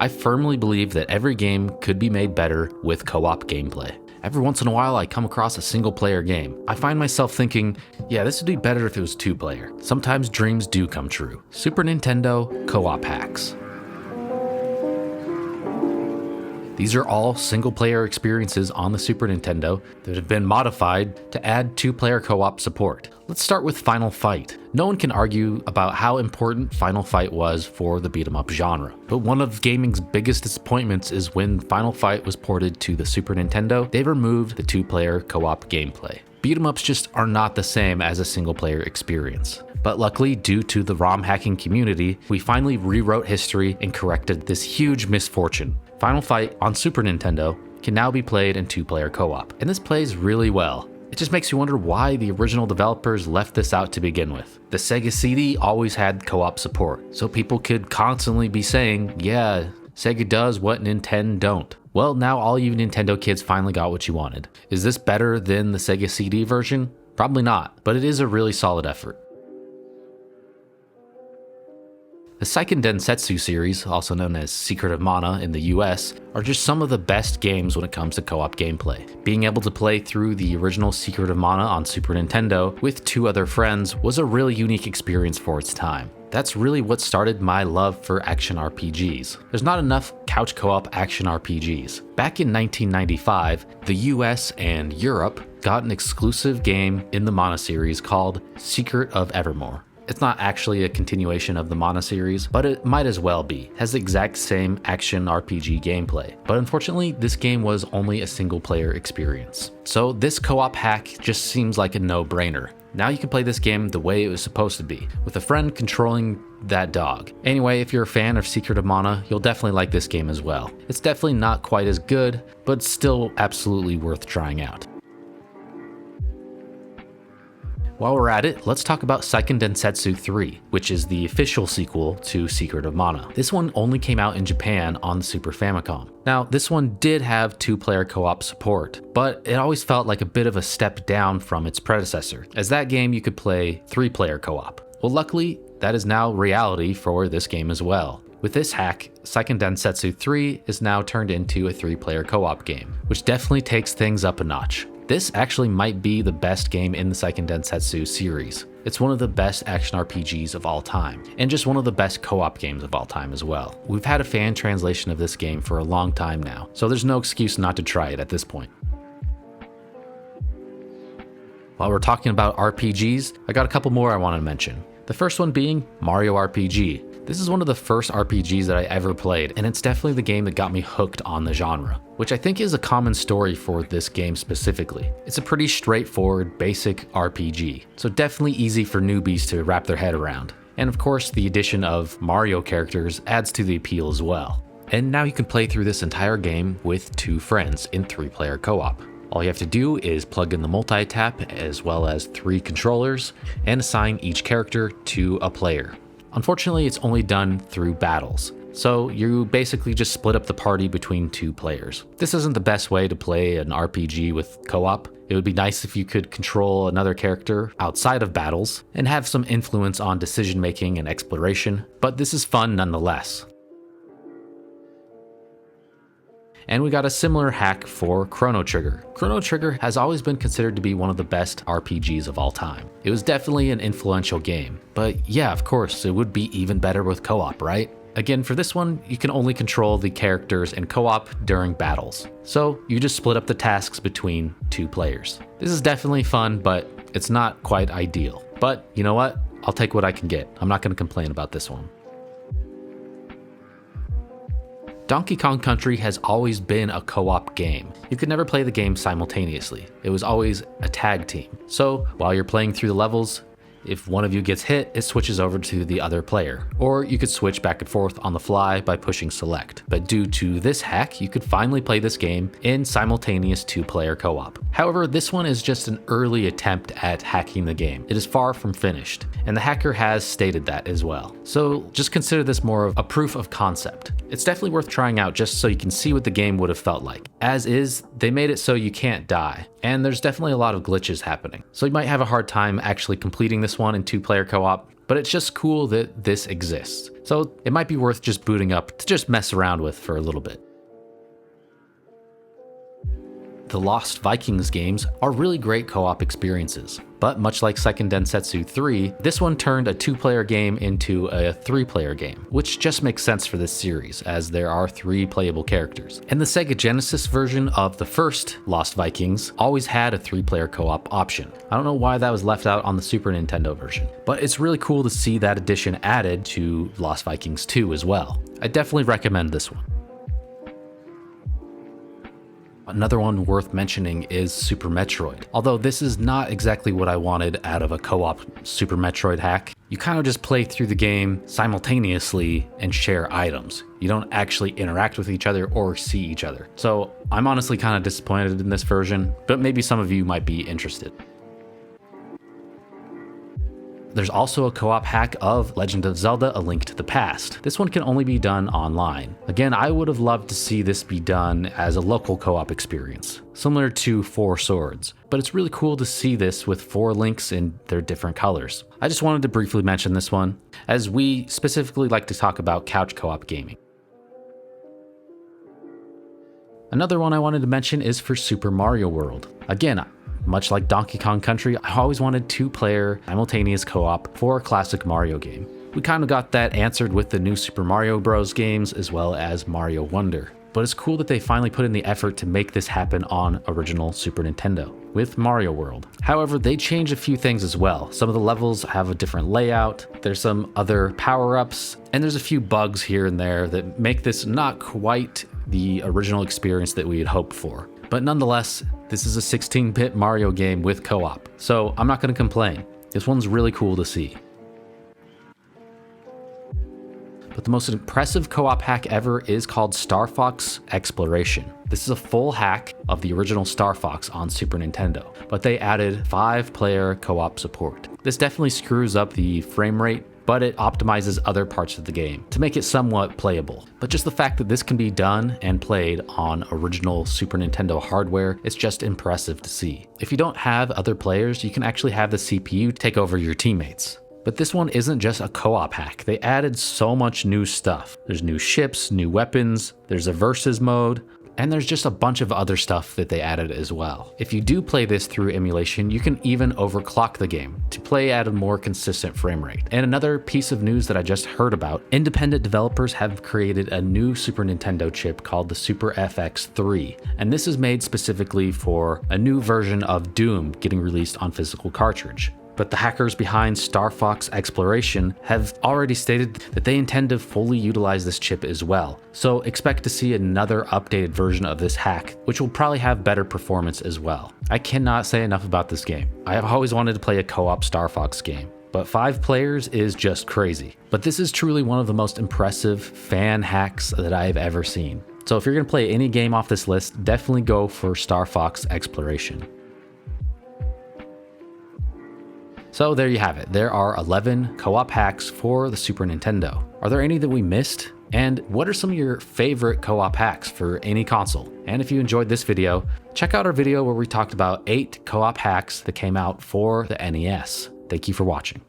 I firmly believe that every game could be made better with co-op gameplay. Every once in a while, I come across a single-player game. I find myself thinking, yeah, this would be better if it was two-player. Sometimes dreams do come true. Super Nintendo co-op hacks. These are all single-player experiences on the Super Nintendo that have been modified to add two-player co-op support. Let's start with Final Fight. No one can argue about how important Final Fight was for the beat-em-up genre, but one of gaming's biggest disappointments is when Final Fight was ported to the Super Nintendo, they removed the two-player co-op gameplay. Beat-em-ups just are not the same as a single-player experience. But luckily, due to the ROM hacking community, we finally rewrote history and corrected this huge misfortune. Final Fight on Super Nintendo can now be played in two-player co-op, and this plays really well. It just makes you wonder why the original developers left this out to begin with. The Sega CD always had co-op support, so people could constantly be saying, yeah, Sega does what Nintendo don't. Well, now all you Nintendo kids finally got what you wanted. Is this better than the Sega CD version? Probably not, but it is a really solid effort. The Seiken Densetsu series, also known as Secret of Mana in the US, are just some of the best games when it comes to co-op gameplay. Being able to play through the original Secret of Mana on Super Nintendo with two other friends was a really unique experience for its time. That's really what started my love for action RPGs. There's not enough couch co-op action RPGs. Back in 1995, the US and Europe got an exclusive game in the Mana series called Secret of Evermore. It's not actually a continuation of the Mana series, but it might as well be. It has the exact same action RPG gameplay. But unfortunately, this game was only a single player experience. So this co-op hack just seems like a no-brainer. Now you can play this game the way it was supposed to be, with a friend controlling that dog. Anyway, if you're a fan of Secret of Mana, you'll definitely like this game as well. It's definitely not quite as good, but still absolutely worth trying out. While we're at it, let's talk about Seiken Densetsu 3, which is the official sequel to Secret of Mana. This one only came out in Japan on the Super Famicom. Now, this one did have two-player co-op support, but it always felt like a bit of a step down from its predecessor, as that game you could play three-player co-op. Well, luckily, that is now reality for this game as well. With this hack, Seiken Densetsu 3 is now turned into a three-player co-op game, which definitely takes things up a notch. This actually might be the best game in the Seiken Densetsu series. It's one of the best action RPGs of all time, and just one of the best co-op games of all time as well. We've had a fan translation of this game for a long time now, so there's no excuse not to try it at this point. While we're talking about RPGs, I got a couple more I want to mention. The first one being Mario RPG. This is one of the first RPGs that I ever played, and it's definitely the game that got me hooked on the genre, which I think is a common story for this game specifically. It's a pretty straightforward, basic RPG, so definitely easy for newbies to wrap their head around. And of course, the addition of Mario characters adds to the appeal as well. And now you can play through this entire game with two friends in three-player co-op. All you have to do is plug in the multi-tap as well as three controllers and assign each character to a player. Unfortunately, it's only done through battles, so you basically just split up the party between two players. This isn't the best way to play an RPG with co-op. It would be nice if you could control another character outside of battles and have some influence on decision making and exploration, but this is fun nonetheless. And we got a similar hack for Chrono Trigger. Chrono Trigger has always been considered to be one of the best RPGs of all time. It was definitely an influential game, but yeah, of course, it would be even better with co-op, right? Again, for this one, you can only control the characters in co-op during battles. So you just split up the tasks between two players. This is definitely fun, but it's not quite ideal. But you know what? I'll take what I can get. I'm not going to complain about this one. Donkey Kong Country has always been a co-op game. You could never play the game simultaneously. It was always a tag team. So while you're playing through the levels, if one of you gets hit, it switches over to the other player. Or you could switch back and forth on the fly by pushing select. But due to this hack, you could finally play this game in simultaneous two-player co-op. However, this one is just an early attempt at hacking the game. It is far from finished, and the hacker has stated that as well. So just consider this more of a proof of concept. It's definitely worth trying out just so you can see what the game would have felt like. As is, they made it so you can't die, and there's definitely a lot of glitches happening. So you might have a hard time actually completing this one in two-player co-op, but it's just cool that this exists. So it might be worth just booting up to just mess around with for a little bit. The Lost Vikings games are really great co-op experiences, but much like Seiken Densetsu 3, this one turned a 2-player game into a 3-player game, which just makes sense for this series, as there are 3 playable characters. And the Sega Genesis version of the first Lost Vikings always had a 3-player co-op option. I don't know why that was left out on the Super Nintendo version, but it's really cool to see that addition added to Lost Vikings 2 as well. I definitely recommend this one. Another one worth mentioning is Super Metroid. Although this is not exactly what I wanted out of a co-op Super Metroid hack. You kind of just play through the game simultaneously and share items. You don't actually interact with each other or see each other. So I'm honestly kind of disappointed in this version, but maybe some of you might be interested. There's also a co-op hack of Legend of Zelda: A Link to the Past. This one can only be done online. Again, I would have loved to see this be done as a local co-op experience, similar to Four Swords, but it's really cool to see this with 4 links in their different colors. I just wanted to briefly mention this one, as we specifically like to talk about couch co-op gaming. Another one I wanted to mention is for Super Mario World. Again, much like Donkey Kong Country, I always wanted 2-player simultaneous co-op for a classic Mario game. We kind of got that answered with the new Super Mario Bros. Games as well as Mario Wonder. But it's cool that they finally put in the effort to make this happen on original Super Nintendo with Mario World. However, they changed a few things as well. Some of the levels have a different layout, there's some other power-ups, and there's a few bugs here and there that make this not quite the original experience that we had hoped for. But nonetheless, this is a 16-bit Mario game with co-op, so I'm not going to complain. This one's really cool to see. But the most impressive co-op hack ever is called Star Fox Exploration. This is a full hack of the original Star Fox on Super Nintendo, but they added 5-player co-op support. This definitely screws up the frame rate, but it optimizes other parts of the game to make it somewhat playable. But just the fact that this can be done and played on original Super Nintendo hardware is just impressive to see. If you don't have other players, you can actually have the CPU take over your teammates. But this one isn't just a co-op hack. They added so much new stuff. There's new ships, new weapons, there's a versus mode, and there's just a bunch of other stuff that they added as well. If you do play this through emulation, you can even overclock the game to play at a more consistent frame rate. And another piece of news that I just heard about, independent developers have created a new Super Nintendo chip called the Super FX3. And this is made specifically for a new version of Doom getting released on physical cartridge. But the hackers behind Star Fox Exploration have already stated that they intend to fully utilize this chip as well. So expect to see another updated version of this hack, which will probably have better performance as well. I cannot say enough about this game. I have always wanted to play a co-op Star Fox game, but 5 players is just crazy. But this is truly one of the most impressive fan hacks that I've ever seen. So if you're gonna play any game off this list, definitely go for Star Fox Exploration. So there you have it. There are 11 co-op hacks for the Super Nintendo. Are there any that we missed? And what are some of your favorite co-op hacks for any console? And if you enjoyed this video, check out our video where we talked about 8 co-op hacks that came out for the NES. Thank you for watching.